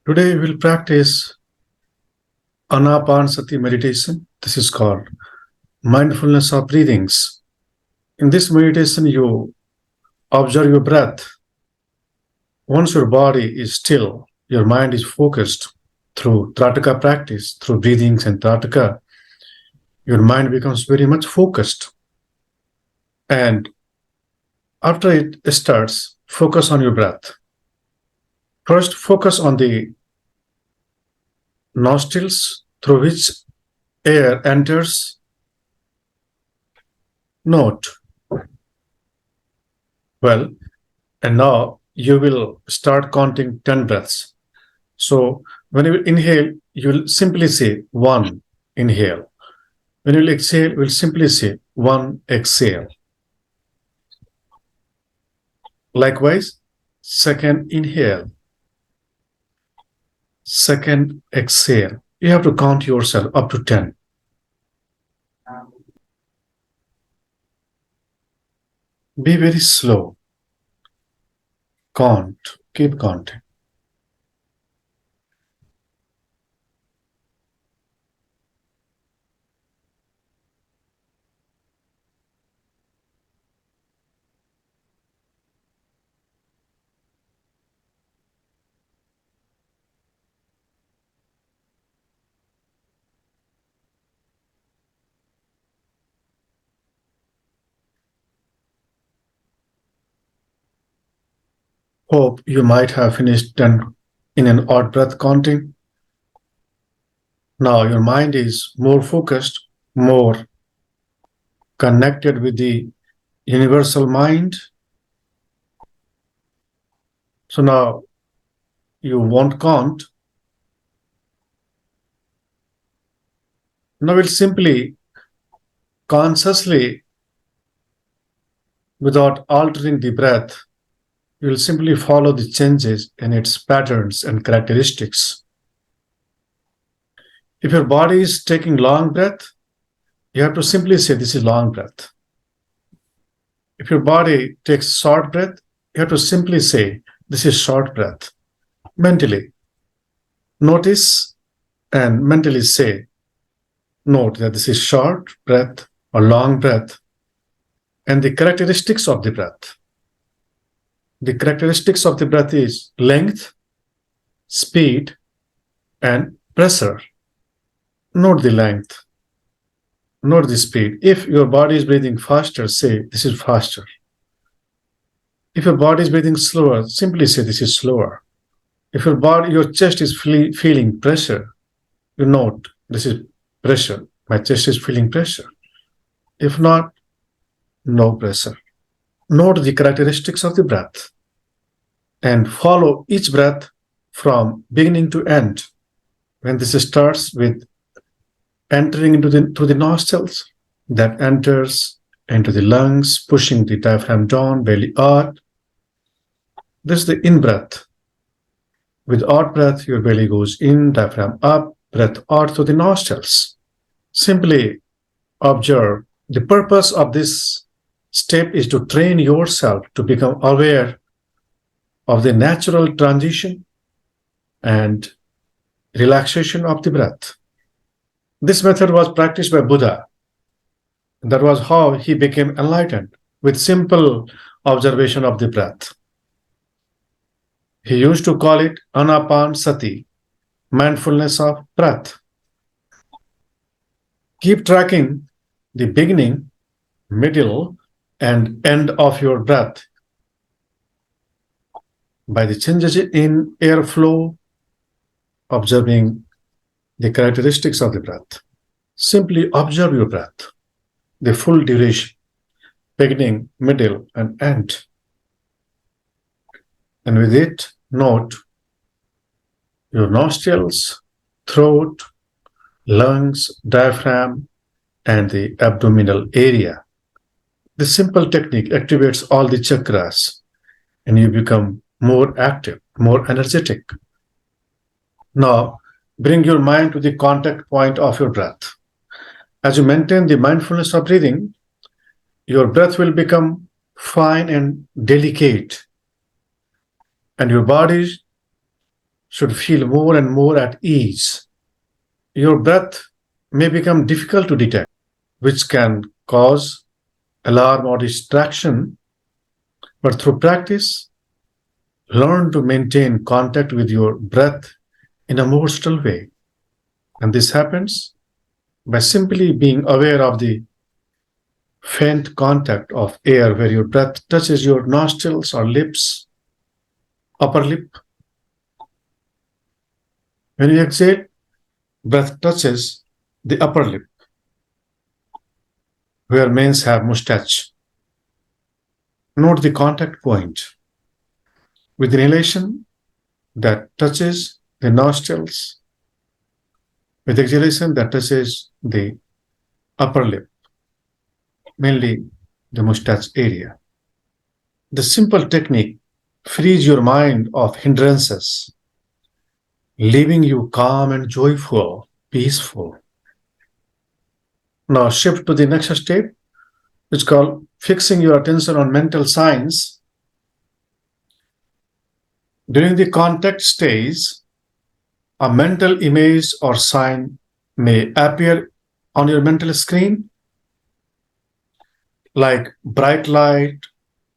Today we'll practice Anapan Sati meditation. This is called mindfulness of breathings. In this meditation, you observe your breath. Once your body is still, your mind is focused through Trataka practice, through breathings and Trataka, your mind becomes very much focused. And after it starts, focus on your breath. First, focus on the nostrils through which air enters. Note. Well, and now you will start counting 10 breaths. So when you inhale, you will simply say one inhale. When you will exhale, you will simply say one exhale. Likewise, second inhale, second exhale. You have to count yourself up to 10. Be very slow. Count. Keep counting. Hope you might have finished 10 in an odd breath counting. Now your mind is more focused, more connected with the universal mind. So now you won't count. Now we'll simply, consciously, without altering the breath, you will simply follow the changes in its patterns and characteristics. If your body is taking long breath, you have to simply say this is long breath. If your body takes short breath, you have to simply say this is short breath. Mentally notice and mentally say, note that this is short breath or long breath and the characteristics of the breath. The characteristics of the breath is length, speed, and pressure. Note the length. Note the speed. If your body is breathing faster, say this is faster. If your body is breathing slower, simply say this is slower. If your chest is feeling pressure, you note this is pressure. My chest is feeling pressure. If not, no pressure. Note the characteristics of the breath and follow each breath from beginning to end. When this starts with entering through the nostrils, that enters into the lungs, pushing the diaphragm down, belly out. This is the in-breath. With out breath, your belly goes in, diaphragm up, breath out through the nostrils. Simply observe. The purpose of this step is to train yourself to become aware of the natural transition and relaxation of the breath. This method was practiced by Buddha. That was how he became enlightened, with simple observation of the breath. He used to call it Anapan Sati, mindfulness of breath. Keep tracking the beginning, middle, and end of your breath by the changes in airflow, observing the characteristics of the breath. Simply observe your breath, the full duration, beginning, middle, and end. And with it, note your nostrils, throat, lungs, diaphragm, and the abdominal area. This simple technique activates all the chakras and you become more active, more energetic. Now, bring your mind to the contact point of your breath. As you maintain the mindfulness of breathing, your breath will become fine and delicate, and your body should feel more and more at ease. Your breath may become difficult to detect, which can cause alarm or distraction, but through practice, learn to maintain contact with your breath in a more subtle way. And this happens by simply being aware of the faint contact of air where your breath touches your nostrils or lips, upper lip. When you exhale, breath touches the upper lip where males have mustache. Note the contact point. With inhalation, that touches the nostrils. With exhalation, that touches the upper lip, mainly the mustache area. The simple technique frees your mind of hindrances, leaving you calm and joyful, peaceful. Now shift to the next step, which is called fixing your attention on mental signs. During the contact stage, a mental image or sign may appear on your mental screen, like bright light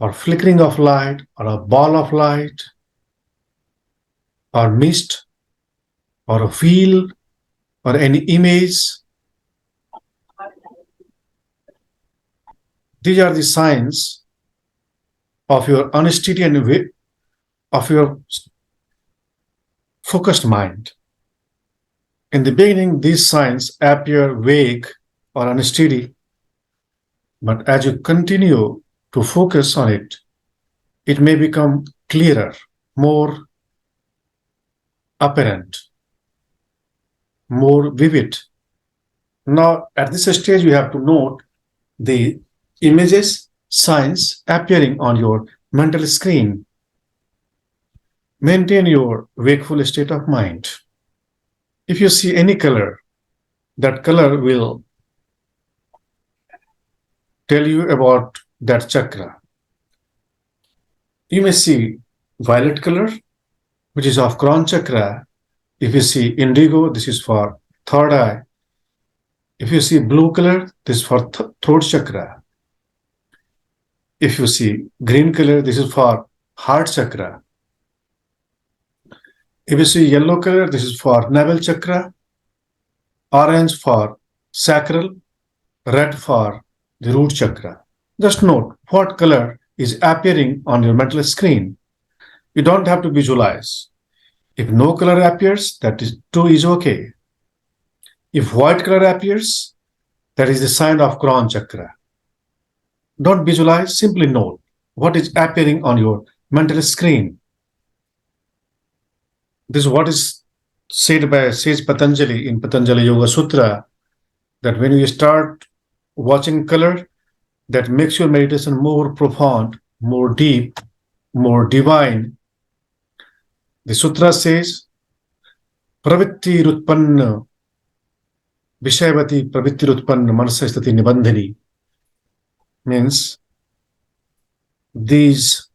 or flickering of light or a ball of light or mist or a wheel or any image. These are the signs of your unsteady and of your focused mind. In the beginning, these signs appear vague or unsteady, but as you continue to focus on it, it may become clearer, more apparent, more vivid. Now, at this stage, you have to note the images, signs appearing on your mental screen. Maintain your wakeful state of mind. If you see any color, that color will tell you about that chakra. You may see violet color, which is of crown chakra. If you see indigo, this is for third eye. If you see blue color, this is for throat chakra. If you see green color, this is for heart chakra. If you see yellow color, this is for navel chakra. Orange for sacral. Red for the root chakra. Just note what color is appearing on your mental screen. You don't have to visualize. If no color appears, that is too is okay. If white color appears, that is the sign of crown chakra. Don't visualize, simply note what is appearing on your mental screen. This is what is said by Sage Patanjali in Patanjali Yoga Sutra, that when you start watching color, that makes your meditation more profound, more deep, more divine. The sutra says, Pravitti Rutpanna Vishayavati Pravitti Rutpanna Manasastati Nibandhani, means these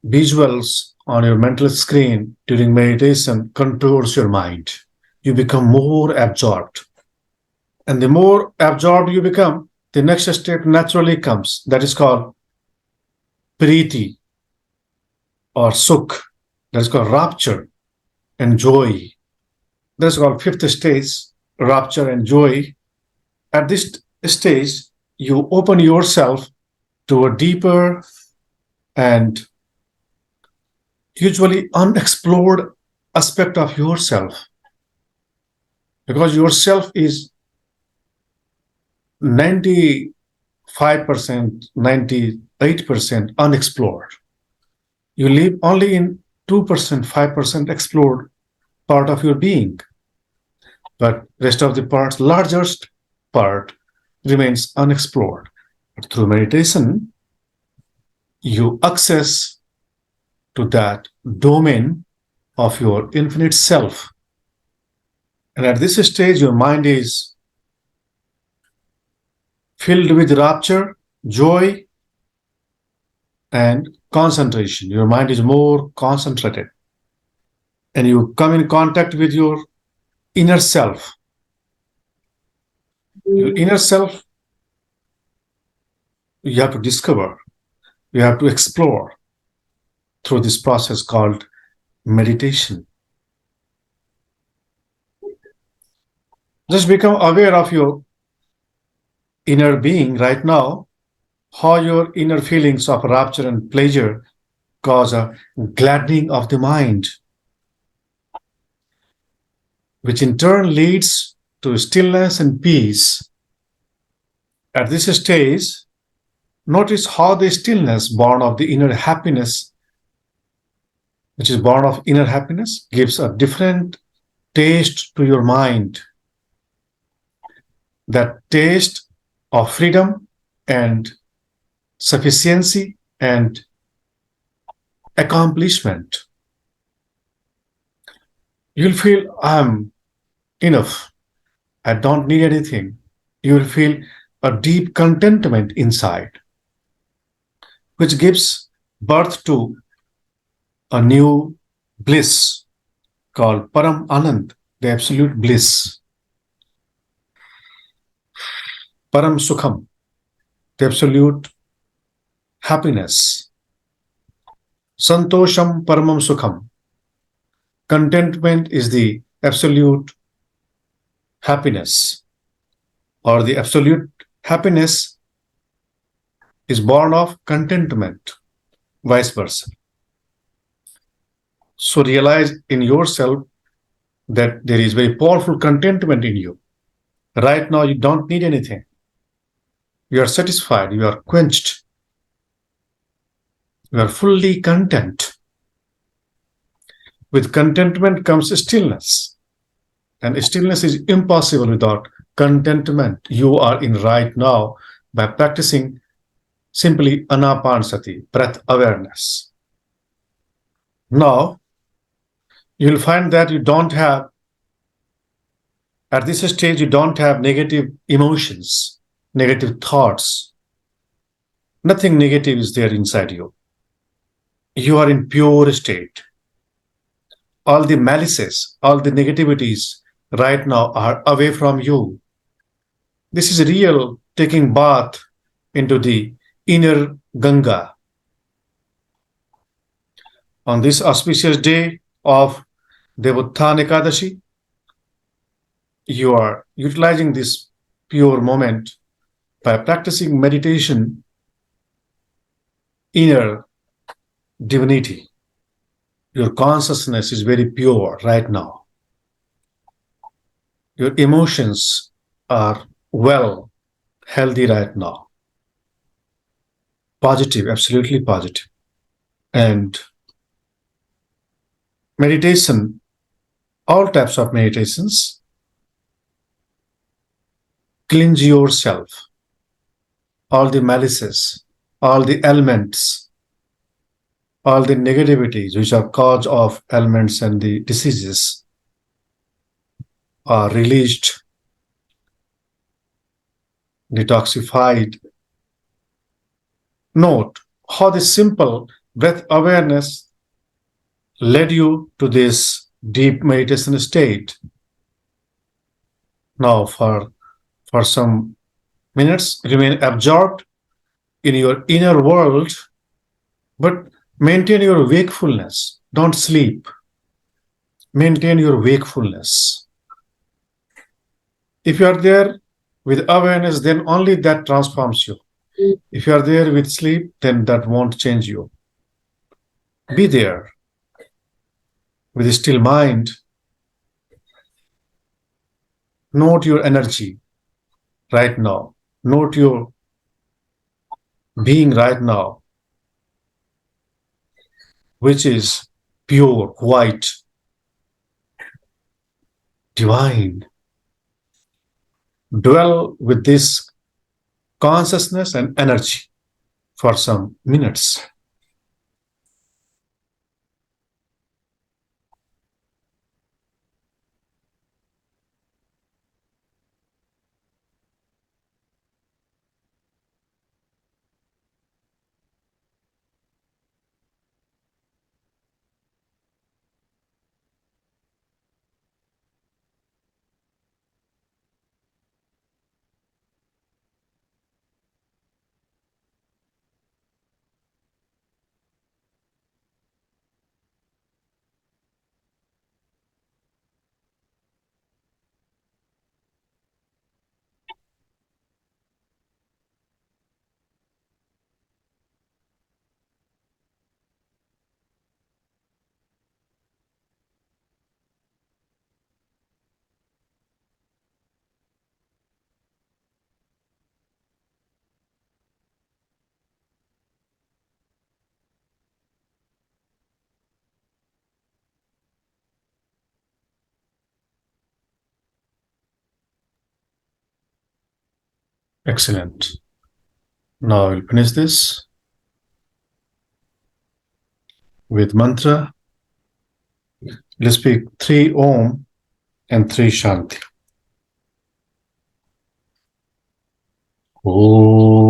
visuals on your mental screen during meditation controls your mind. You become more absorbed. And the more absorbed you become, the next step naturally comes. That is called priti or sukh. That is called rapture and joy. That is called fifth stage, rapture and joy. At this stage, you open yourself to a deeper and usually unexplored aspect of yourself, because yourself is 95%, 98% unexplored. You live only in 2%, 5% explored part of your being, but rest of the parts, largest part, remains unexplored. But through meditation, you access to that domain of your infinite self. And at this stage, your mind is filled with rapture, joy, and concentration. Your mind is more concentrated. and you come in contact with your inner self. Your inner self, you have to discover, you have to explore through this process called meditation. Just become aware of your inner being right now, how your inner feelings of rapture and pleasure cause a gladdening of the mind, which in turn leads to stillness and peace. At this stage, notice how the stillness born of the inner happiness, which is born of inner happiness, gives a different taste to your mind. That taste of freedom and sufficiency and accomplishment. You'll feel I'm enough. I don't need anything. You will feel a deep contentment inside, which gives birth to a new bliss called Param Anand, the absolute bliss. Param Sukham, the absolute happiness. Santosham Paramam Sukham. Contentment is the absolute happiness, or the absolute happiness is born of contentment, vice versa. So realize in yourself that there is very powerful contentment in you. Right now, you don't need anything. You are satisfied, you are quenched, you are fully content. With contentment comes stillness, and stillness is impossible without contentment. You are in right now by practicing simply Anapan Sati, breath awareness. Now, you'll find that you don't have, at this stage, you don't have negative emotions, negative thoughts. Nothing negative is there inside you. You are in pure state. All the malices, all the negativities right now are away from you. This is real taking bath into the inner Ganga. On this auspicious day of Devuthan Ekadashi, you are utilizing this pure moment by practicing meditation, inner divinity. Your consciousness is very pure right now. Your emotions are well, healthy right now. Positive, absolutely positive. And meditation, all types of meditations, cleanse yourself, all the malices, all the elements, all the negativities which are cause of ailments and the diseases are released, detoxified. Note how this simple breath awareness led you to this deep meditation state. Now, for some minutes, remain absorbed in your inner world, but maintain your wakefulness. Don't sleep. Maintain your wakefulness. If you are there with awareness, then only that transforms you. If you are there with sleep, then that won't change you. Be there with a still mind. Note your energy right now. Note your being right now, which is pure, white, divine. Dwell with this consciousness and energy for some minutes. Excellent. Now we'll finish this with mantra. Let's speak 3 Om and 3 Shanti. Om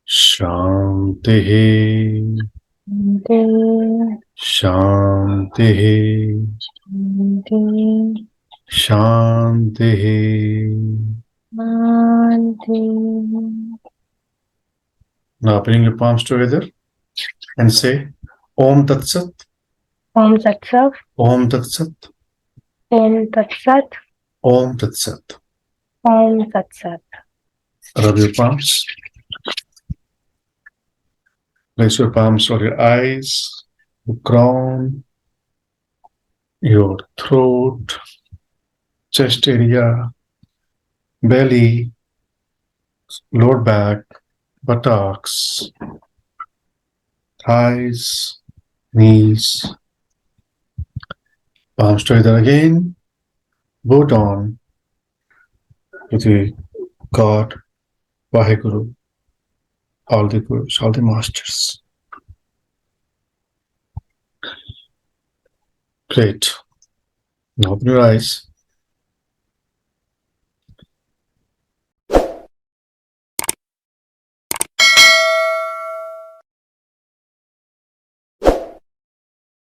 Shanti Shanti Shanti. Now bring your palms together and say Om Tat Sat. Om Tat Sat. Om Tat Sat. Om Tat Sat. Om Tat Sat. Om Tat Sat. Rub your palms. Place your palms on your eyes, your crown, your throat, chest area, belly, lower back, buttocks, thighs, knees. Palms together again. Bow down to the God, Vaheguru, all the Gurus, all the Masters. Great. Now open your eyes.